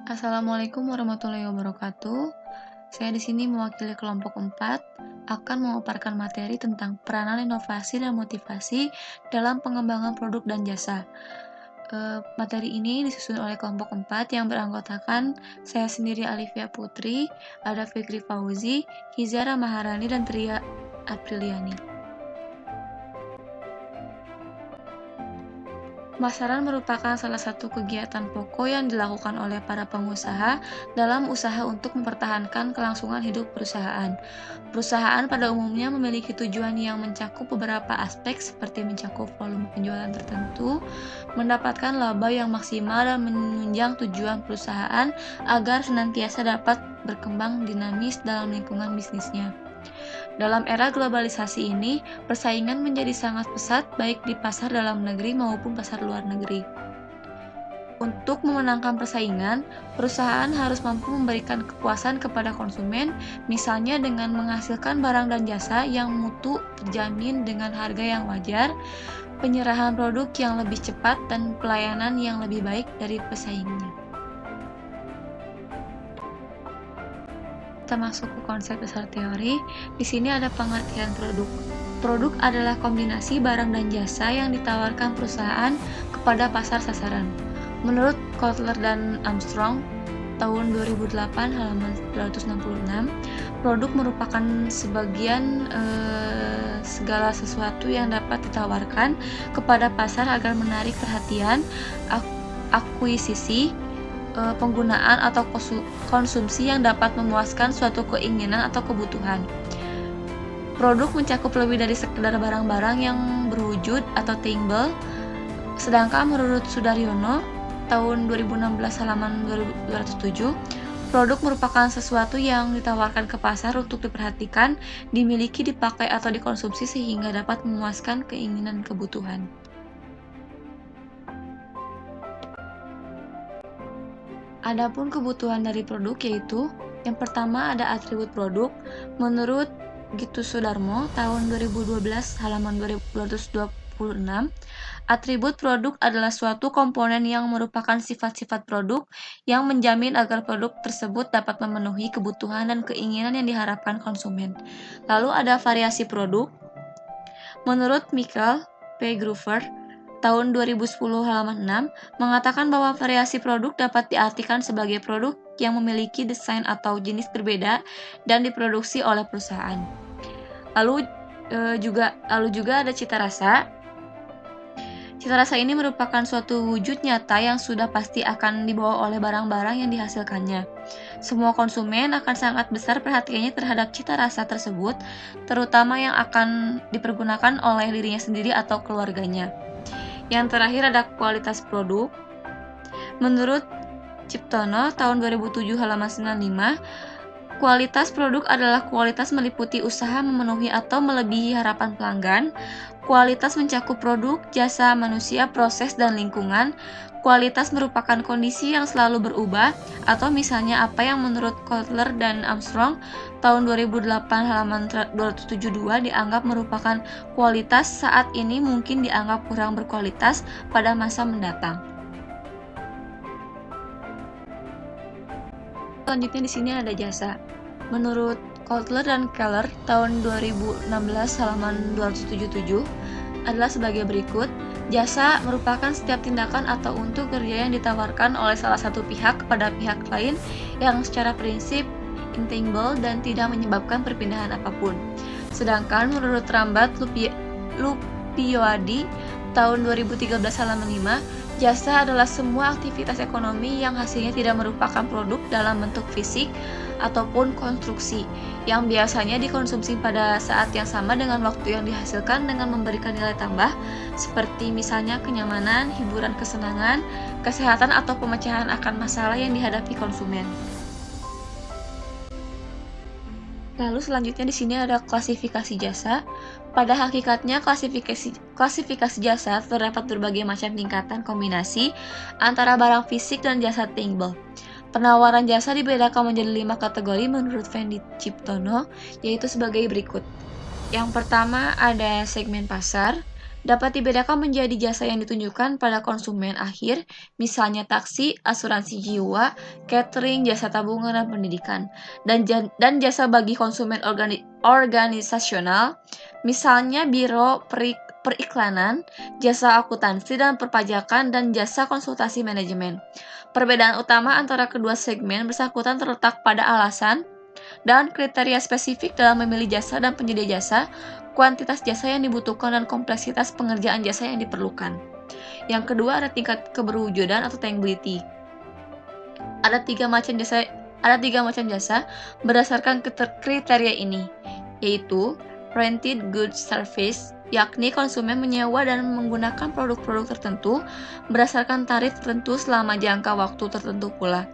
Assalamualaikum warahmatullahi wabarakatuh. Saya di sini mewakili kelompok 4 akan memaparkan materi tentang peranan inovasi dan motivasi dalam pengembangan produk dan jasa. Materi ini disusun oleh kelompok 4 yang beranggotakan saya sendiri Alivia Putri, ada Fikri Fauzi, Hizara Maharani, dan Tria Apriliani. Pemasaran merupakan salah satu kegiatan pokok yang dilakukan oleh para pengusaha dalam usaha untuk mempertahankan kelangsungan hidup perusahaan. Perusahaan pada umumnya memiliki tujuan yang mencakup beberapa aspek seperti mencakup volume penjualan tertentu, mendapatkan laba yang maksimal, dan menunjang tujuan perusahaan agar senantiasa dapat berkembang dinamis dalam lingkungan bisnisnya. Dalam era globalisasi ini, persaingan menjadi sangat pesat baik di pasar dalam negeri maupun pasar luar negeri. Untuk memenangkan persaingan, perusahaan harus mampu memberikan kepuasan kepada konsumen, misalnya dengan menghasilkan barang dan jasa yang mutu terjamin dengan harga yang wajar, penyerahan produk yang lebih cepat, dan pelayanan yang lebih baik dari pesaingnya. Kita masuk ke konsep besar teori. Di sini ada pengertian produk. Produk adalah kombinasi barang dan jasa yang ditawarkan perusahaan kepada pasar sasaran. Menurut Kotler dan Armstrong, tahun 2008 halaman 266, produk merupakan sebagian segala sesuatu yang dapat ditawarkan kepada pasar agar menarik perhatian, akuisisi, penggunaan atau konsumsi yang dapat memuaskan suatu keinginan atau kebutuhan. Produk mencakup lebih dari sekedar barang-barang yang berwujud atau tangible. Sedangkan menurut Sudaryono, tahun 2016 halaman 207, produk merupakan sesuatu yang ditawarkan ke pasar untuk diperhatikan, dimiliki, dipakai, atau dikonsumsi sehingga dapat memuaskan keinginan kebutuhan. Adapun kebutuhan dari produk yaitu yang pertama ada atribut produk. Menurut Gitu Sudarmo tahun 2012 halaman 226, atribut produk adalah suatu komponen yang merupakan sifat-sifat produk yang menjamin agar produk tersebut dapat memenuhi kebutuhan dan keinginan yang diharapkan konsumen. Lalu ada variasi produk. Menurut Michael P. Groover tahun 2010 halaman 6 mengatakan bahwa variasi produk dapat diartikan sebagai produk yang memiliki desain atau jenis berbeda dan diproduksi oleh perusahaan. Lalu juga ada cita rasa. Cita rasa ini merupakan suatu wujud nyata yang sudah pasti akan dibawa oleh barang-barang yang dihasilkannya. Semua konsumen akan sangat besar perhatiannya terhadap cita rasa tersebut, terutama yang akan dipergunakan oleh dirinya sendiri atau keluarganya. Yang terakhir ada kualitas produk. Menurut Ciptono tahun 2007 halaman 95, kualitas produk adalah kualitas meliputi usaha memenuhi atau melebihi harapan pelanggan. Kualitas mencakup produk, jasa, manusia, proses, dan lingkungan. Kualitas merupakan kondisi yang selalu berubah, atau misalnya apa yang menurut Kotler dan Armstrong tahun 2008 halaman 272 dianggap merupakan kualitas saat ini mungkin dianggap kurang berkualitas pada masa mendatang. Selanjutnya di sini ada jasa. Menurut Kotler dan Keller tahun 2016 halaman 277 adalah sebagai berikut. Jasa merupakan setiap tindakan atau untuk kerja yang ditawarkan oleh salah satu pihak kepada pihak lain yang secara prinsip intangible dan tidak menyebabkan perpindahan apapun. Sedangkan menurut Rambat Lupioadi tahun 2013 halaman 5, jasa adalah semua aktivitas ekonomi yang hasilnya tidak merupakan produk dalam bentuk fisik ataupun konstruksi, yang biasanya dikonsumsi pada saat yang sama dengan waktu yang dihasilkan dengan memberikan nilai tambah, seperti misalnya kenyamanan, hiburan, kesenangan, kesehatan, atau pemecahan akan masalah yang dihadapi konsumen. Lalu selanjutnya di sini ada klasifikasi jasa. Pada hakikatnya klasifikasi jasa terdapat berbagai macam tingkatan kombinasi antara barang fisik dan jasa tangible. Penawaran jasa dibedakan menjadi 5 kategori menurut Fendi Ciptono, yaitu sebagai berikut. Yang pertama ada segmen pasar, dapat dibedakan menjadi jasa yang ditunjukkan pada konsumen akhir, misalnya taksi, asuransi jiwa, catering, jasa tabungan, dan pendidikan, dan jasa bagi konsumen organisasional, misalnya biro periklanan, jasa akuntansi dan perpajakan, dan jasa konsultasi manajemen. Perbedaan utama antara kedua segmen bersangkutan terletak pada alasan dan kriteria spesifik dalam memilih jasa dan penyedia jasa, kuantitas jasa yang dibutuhkan, dan kompleksitas pengerjaan jasa yang diperlukan. Yang kedua ada tingkat keberwujudan atau tangibility. Ada tiga macam jasa berdasarkan kriteria ini, yaitu rented goods service, yakni konsumen menyewa dan menggunakan produk-produk tertentu berdasarkan tarif tertentu selama jangka waktu tertentu pula.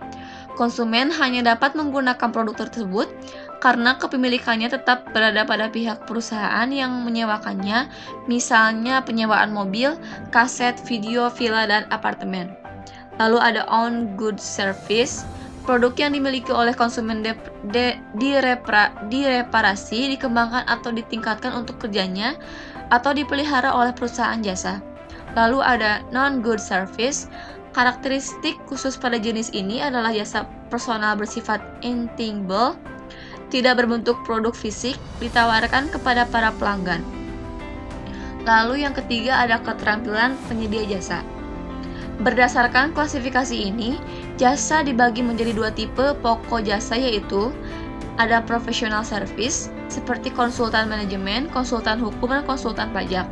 Konsumen hanya dapat menggunakan produk tersebut karena kepemilikannya tetap berada pada pihak perusahaan yang menyewakannya, misalnya penyewaan mobil, kaset, video, villa, dan apartemen. Lalu ada own goods service, produk yang dimiliki oleh konsumen direparasi, dikembangkan atau ditingkatkan untuk kerjanya, atau dipelihara oleh perusahaan jasa. Lalu ada non-good service. Karakteristik khusus pada jenis ini adalah jasa personal bersifat intangible, tidak berbentuk produk fisik, ditawarkan kepada para pelanggan. Lalu yang ketiga ada keterampilan penyedia jasa. Berdasarkan klasifikasi ini, jasa dibagi menjadi dua tipe pokok jasa, yaitu ada professional service seperti konsultan manajemen, konsultan hukum, dan konsultan pajak,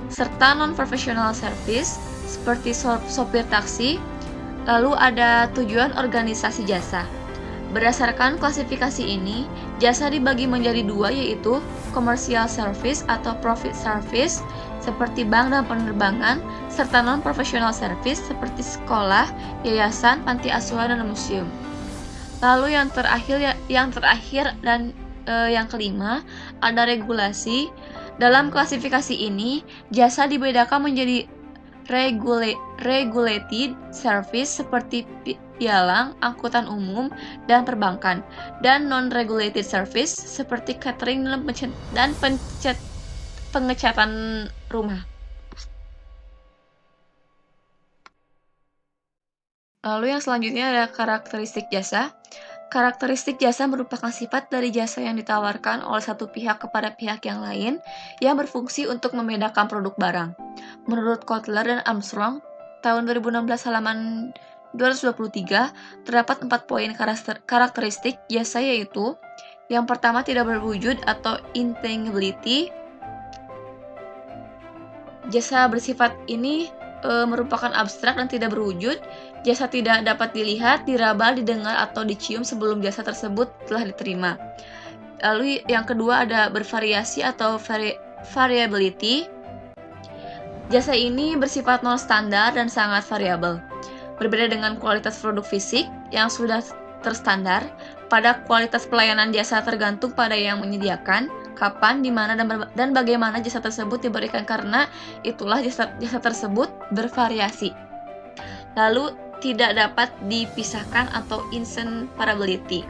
serta non-professional service seperti sopir taksi. Lalu ada tujuan organisasi jasa. Berdasarkan klasifikasi ini, jasa dibagi menjadi dua, yaitu commercial service atau profit service seperti bank dan penerbangan, serta non-professional service seperti sekolah, yayasan, panti asuhan, dan museum. Lalu yang terakhir dan yang kelima ada regulasi. Dalam klasifikasi ini, jasa dibedakan menjadi regulated service seperti pialang, angkutan umum, dan perbankan, dan non-regulated service seperti catering dan pengecatan rumah. Lalu yang selanjutnya ada karakteristik jasa. Karakteristik jasa merupakan sifat dari jasa yang ditawarkan oleh satu pihak kepada pihak yang lain yang berfungsi untuk membedakan produk barang. Menurut Kotler dan Armstrong, tahun 2016 halaman 223, terdapat 4 poin karakteristik jasa, yaitu yang pertama tidak berwujud atau intangibility. Jasa bersifat ini merupakan abstrak dan tidak berwujud. Jasa tidak dapat dilihat, diraba, didengar, atau dicium sebelum jasa tersebut telah diterima. Lalu yang kedua ada bervariasi atau variability. Jasa ini bersifat non-standar dan sangat variabel. Berbeda dengan kualitas produk fisik yang sudah terstandar, pada kualitas pelayanan jasa tergantung pada yang menyediakan, kapan, di mana, dan bagaimana jasa tersebut diberikan, karena itulah jasa tersebut bervariasi. Lalu tidak dapat dipisahkan atau inseparability.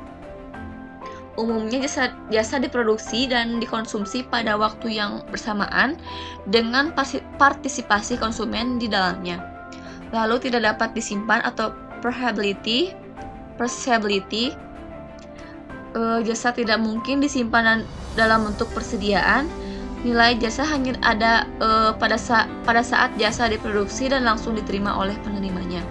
Umumnya jasa diproduksi dan dikonsumsi pada waktu yang bersamaan dengan partisipasi konsumen di dalamnya. Lalu tidak dapat disimpan atau perishability. Jasa tidak mungkin disimpan dalam bentuk persediaan. Nilai jasa hanya ada pada saat jasa diproduksi dan langsung diterima oleh penerimanya.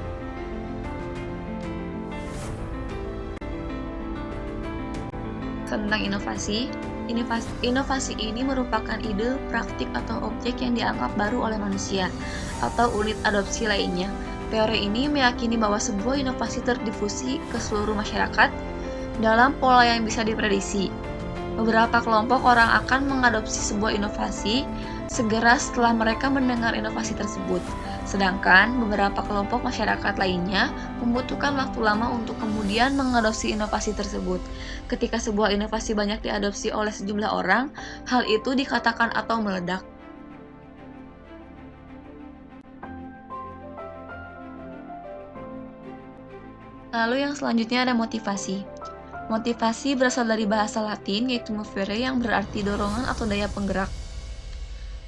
Tentang inovasi. Inovasi ini merupakan ide, praktik, atau objek yang dianggap baru oleh manusia atau unit adopsi lainnya. Teori ini meyakini bahwa sebuah inovasi terdifusi ke seluruh masyarakat dalam pola yang bisa diprediksi. Beberapa kelompok orang akan mengadopsi sebuah inovasi segera setelah mereka mendengar inovasi tersebut, sedangkan beberapa kelompok masyarakat lainnya membutuhkan waktu lama untuk kemudian mengadopsi inovasi tersebut. Ketika sebuah inovasi banyak diadopsi oleh sejumlah orang, hal itu dikatakan atau meledak. Lalu yang selanjutnya ada motivasi. Motivasi berasal dari bahasa Latin, yaitu movere, yang berarti dorongan atau daya penggerak.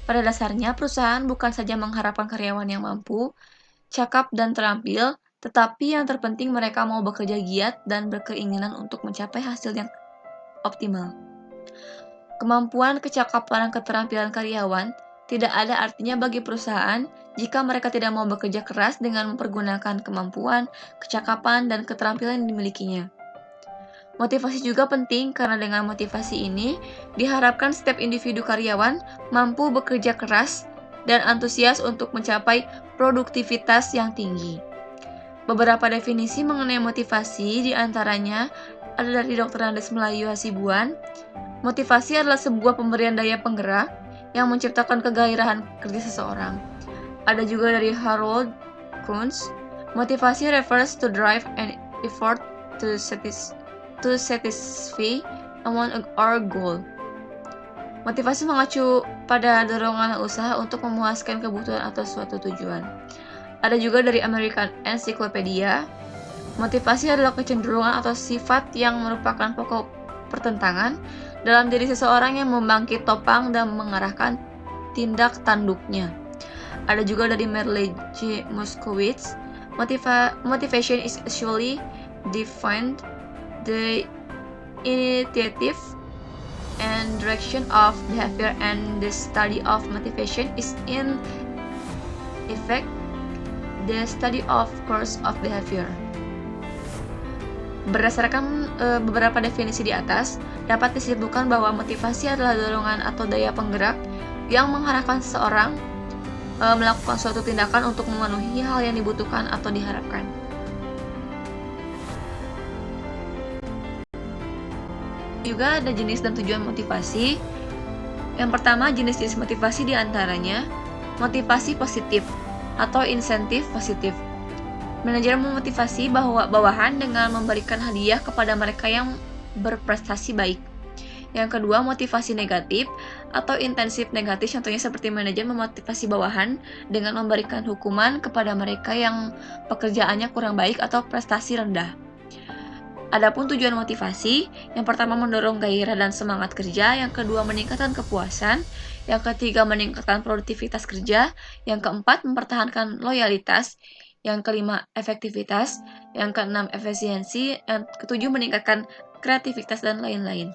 Pada dasarnya, perusahaan bukan saja mengharapkan karyawan yang mampu, cakap, dan terampil, tetapi yang terpenting mereka mau bekerja giat dan berkeinginan untuk mencapai hasil yang optimal. Kemampuan, kecakapan, dan keterampilan karyawan tidak ada artinya bagi perusahaan jika mereka tidak mau bekerja keras dengan mempergunakan kemampuan, kecakapan, dan keterampilan yang dimilikinya. Motivasi juga penting karena dengan motivasi ini diharapkan setiap individu karyawan mampu bekerja keras dan antusias untuk mencapai produktivitas yang tinggi. Beberapa definisi mengenai motivasi diantaranya ada dari Dr. Andes Melayu Hasibuan. Motivasi adalah sebuah pemberian daya penggerak yang menciptakan kegairahan kerja seseorang. Ada juga dari Harold Kunz. Motivasi refers to drive and effort to satisfy our goal. Motivasi mengacu pada dorongan usaha untuk memuaskan kebutuhan atau suatu tujuan. Ada juga dari American Encyclopedia. Motivasi adalah kecenderungan atau sifat yang merupakan pokok pertentangan dalam diri seseorang yang membangkit topang dan mengarahkan tindak tanduknya. Ada juga dari Merle J. Moskowitz. Motivation is usually defined the initiative and direction of behavior, and the study of motivation is in effect the study of course of behavior. Berdasarkan beberapa definisi di atas, dapat disimpulkan bahwa motivasi adalah dorongan atau daya penggerak yang mengarahkan seseorang melakukan suatu tindakan untuk memenuhi hal yang dibutuhkan atau diharapkan. Juga ada jenis dan tujuan motivasi. Yang pertama, jenis-jenis motivasi diantaranya motivasi positif atau insentif positif. Manajer memotivasi bawahan dengan memberikan hadiah kepada mereka yang berprestasi baik. Yang kedua, motivasi negatif atau intensif negatif. Contohnya seperti manajer memotivasi bawahan dengan memberikan hukuman kepada mereka yang pekerjaannya kurang baik atau prestasi rendah. Adapun tujuan motivasi, yang pertama mendorong gairah dan semangat kerja, yang kedua meningkatkan kepuasan, yang ketiga meningkatkan produktivitas kerja, yang keempat mempertahankan loyalitas, yang kelima efektivitas, yang keenam efisiensi, yang ketujuh meningkatkan kreativitas dan lain-lain.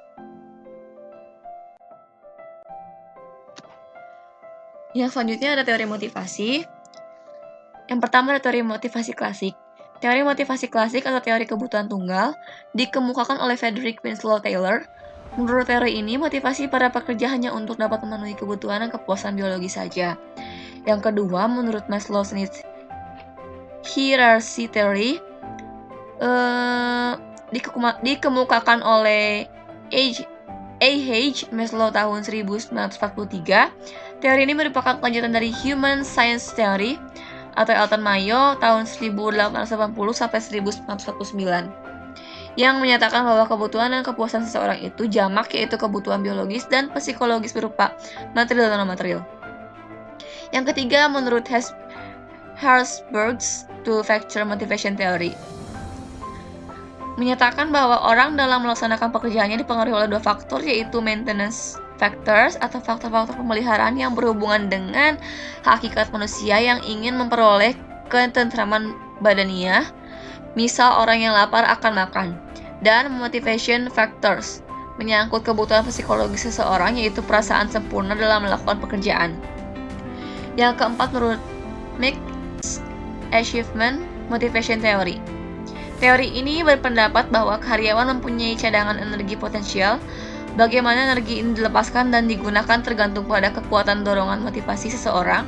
Yang selanjutnya ada teori motivasi. Yang pertama ada teori motivasi klasik. Teori motivasi klasik atau teori kebutuhan tunggal dikemukakan oleh Frederick Winslow Taylor. Menurut teori ini, motivasi para pekerja hanya untuk dapat memenuhi kebutuhan dan kepuasan biologi saja. Yang kedua, menurut Maslow's Needs Hierarchy Theory, dikemukakan oleh A.H. Maslow tahun 1943. Teori ini merupakan kelanjutan dari Human Science Theory atau Elton Mayo tahun 1880 sampai 1919 yang menyatakan bahwa kebutuhan dan kepuasan seseorang itu jamak, yaitu kebutuhan biologis dan psikologis berupa material dan non-material. Yang ketiga, menurut Herzberg's Two-Factor Motivation Theory, menyatakan bahwa orang dalam melaksanakan pekerjaannya dipengaruhi oleh dua faktor, yaitu maintenance factors atau faktor-faktor pemeliharaan yang berhubungan dengan hakikat manusia yang ingin memperoleh ketentraman badaniah, misal orang yang lapar akan makan, dan motivation factors menyangkut kebutuhan psikologis seseorang, yaitu perasaan sempurna dalam melakukan pekerjaan. Yang keempat, menurut Mixed Achievement Motivation Theory. Teori ini berpendapat bahwa karyawan mempunyai cadangan energi potensial. Bagaimana energi ini dilepaskan dan digunakan tergantung pada kekuatan dorongan motivasi seseorang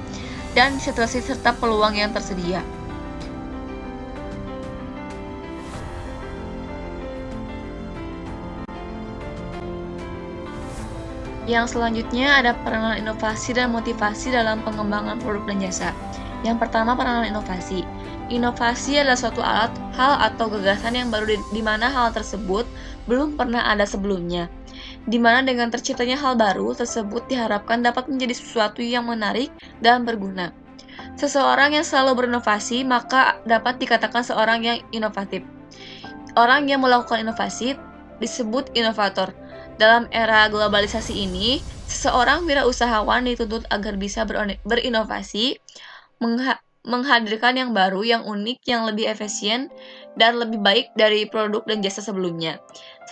dan situasi serta peluang yang tersedia. Yang selanjutnya ada peranan inovasi dan motivasi dalam pengembangan produk dan jasa. Yang pertama, peranan inovasi. Inovasi adalah suatu hal atau gagasan yang baru di mana hal tersebut belum pernah ada sebelumnya. Di mana dengan terciptanya hal baru tersebut diharapkan dapat menjadi sesuatu yang menarik dan berguna. Seseorang yang selalu berinovasi maka dapat dikatakan seorang yang inovatif. Orang yang melakukan inovasi disebut inovator. Dalam era globalisasi ini, Seseorang wirausahawan dituntut agar bisa berinovasi, menghadirkan yang baru, yang unik, yang lebih efisien, dan lebih baik dari produk dan jasa sebelumnya.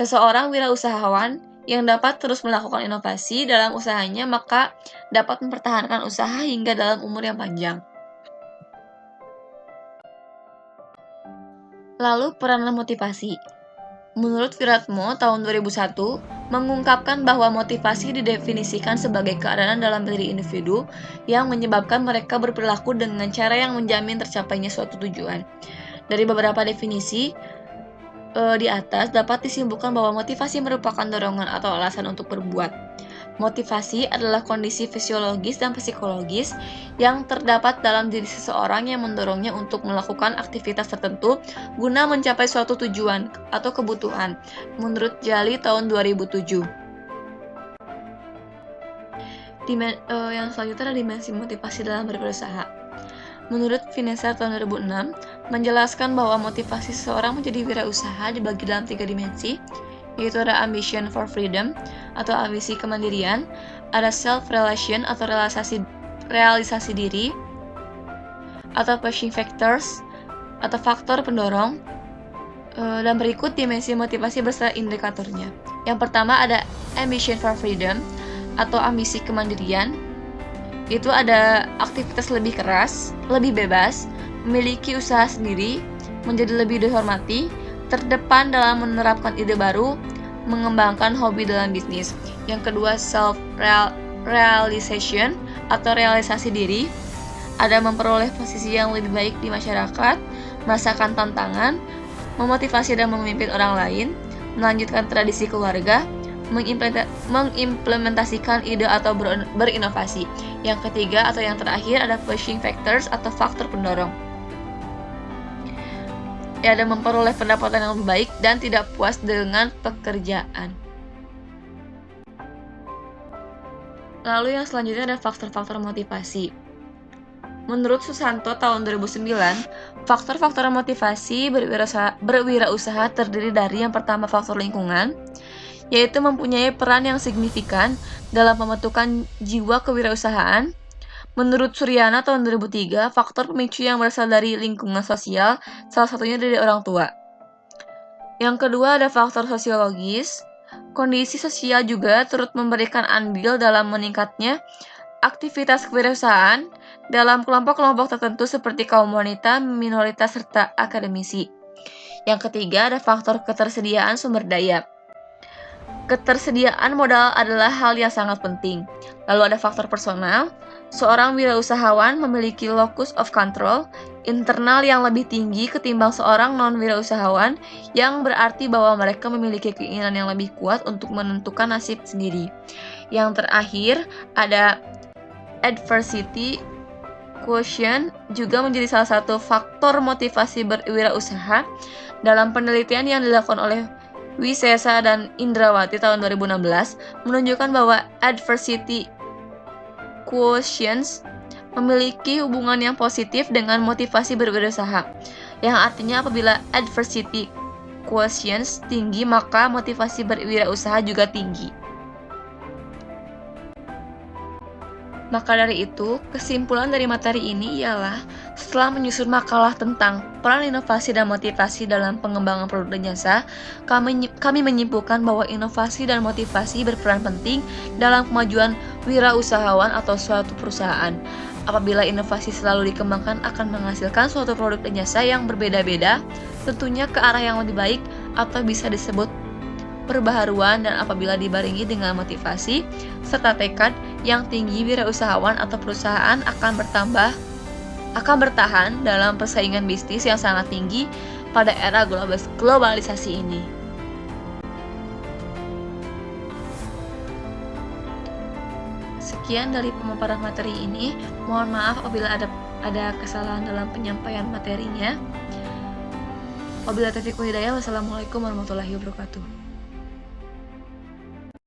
Seseorang wirausahawan yang dapat terus melakukan inovasi dalam usahanya, maka dapat mempertahankan usaha hingga dalam umur yang panjang. Lalu, peranan motivasi. Menurut Wiratmo tahun 2001, mengungkapkan bahwa motivasi didefinisikan sebagai keadaan dalam diri individu yang menyebabkan mereka berperilaku dengan cara yang menjamin tercapainya suatu tujuan. Dari beberapa definisi di atas dapat disimpulkan bahwa motivasi merupakan dorongan atau alasan untuk berbuat. Motivasi adalah kondisi fisiologis dan psikologis yang terdapat dalam diri seseorang yang mendorongnya untuk melakukan aktivitas tertentu guna mencapai suatu tujuan atau kebutuhan, menurut Jali tahun 2007. Yang selanjutnya adalah dimensi motivasi dalam berusaha. Menurut Finesar tahun 2006, menjelaskan bahwa motivasi seseorang menjadi wirausaha dibagi dalam 3 dimensi, yaitu ada ambition for freedom atau ambisi kemandirian, ada self-realization atau realisasi diri, atau pushing factors atau faktor pendorong, dan berikut dimensi motivasi beserta indikatornya. Yang pertama ada ambition for freedom atau ambisi kemandirian. Itu ada aktivitas lebih keras, lebih bebas, memiliki usaha sendiri, menjadi lebih dihormati, terdepan dalam menerapkan ide baru, mengembangkan hobi dalam bisnis. Yang kedua, self-realization atau realisasi diri, ada memperoleh posisi yang lebih baik di masyarakat, merasakan tantangan, memotivasi dan memimpin orang lain, melanjutkan tradisi keluarga, mengimplementasikan ide atau berinovasi. Yang ketiga atau yang terakhir ada pushing factors atau faktor pendorong. Ada memperoleh pendapatan yang lebih baik dan tidak puas dengan pekerjaan. Lalu yang selanjutnya ada faktor-faktor motivasi. Menurut Susanto tahun 2009, faktor-faktor motivasi berwirausaha terdiri dari yang pertama faktor lingkungan, yaitu mempunyai peran yang signifikan dalam pembentukan jiwa kewirausahaan. Menurut Suryana tahun 2003, faktor pemicu yang berasal dari lingkungan sosial, salah satunya dari orang tua. Yang kedua ada faktor sosiologis. Kondisi sosial juga turut memberikan andil dalam meningkatnya aktivitas kewirausahaan dalam kelompok-kelompok tertentu seperti kaum wanita, minoritas, serta akademisi. Yang ketiga ada faktor ketersediaan sumber daya. Ketersediaan modal adalah hal yang sangat penting. Lalu ada faktor personal. Seorang wirausahawan memiliki locus of control internal yang lebih tinggi ketimbang seorang non-wirausahawan, yang berarti bahwa mereka memiliki keinginan yang lebih kuat untuk menentukan nasib sendiri. Yang terakhir ada adversity quotient, juga menjadi salah satu faktor motivasi berwirausaha. Dalam penelitian yang dilakukan oleh Wisesa dan Indrawati tahun 2016 menunjukkan bahwa adversity quotient memiliki hubungan yang positif dengan motivasi berwirausaha, yang artinya apabila adversity quotient tinggi maka motivasi berwirausaha juga tinggi. Maka dari itu, kesimpulan dari materi ini ialah setelah menyusun makalah tentang peran inovasi dan motivasi dalam pengembangan produk dan jasa, kami menyimpulkan bahwa inovasi dan motivasi berperan penting dalam kemajuan wirausahawan atau suatu perusahaan. Apabila inovasi selalu dikembangkan akan menghasilkan suatu produk dan jasa yang berbeda-beda, tentunya ke arah yang lebih baik atau bisa disebut perbaharuan, dan apabila dibarengi dengan motivasi serta tekad yang tinggi, wirausahawan atau perusahaan akan bertahan dalam persaingan bisnis yang sangat tinggi pada era globalisasi ini. Sekian dari pemaparan materi ini. Mohon maaf apabila ada kesalahan dalam penyampaian materinya. Wabillahi taufiq wal hidayah. Wassalamualaikum warahmatullahi wabarakatuh.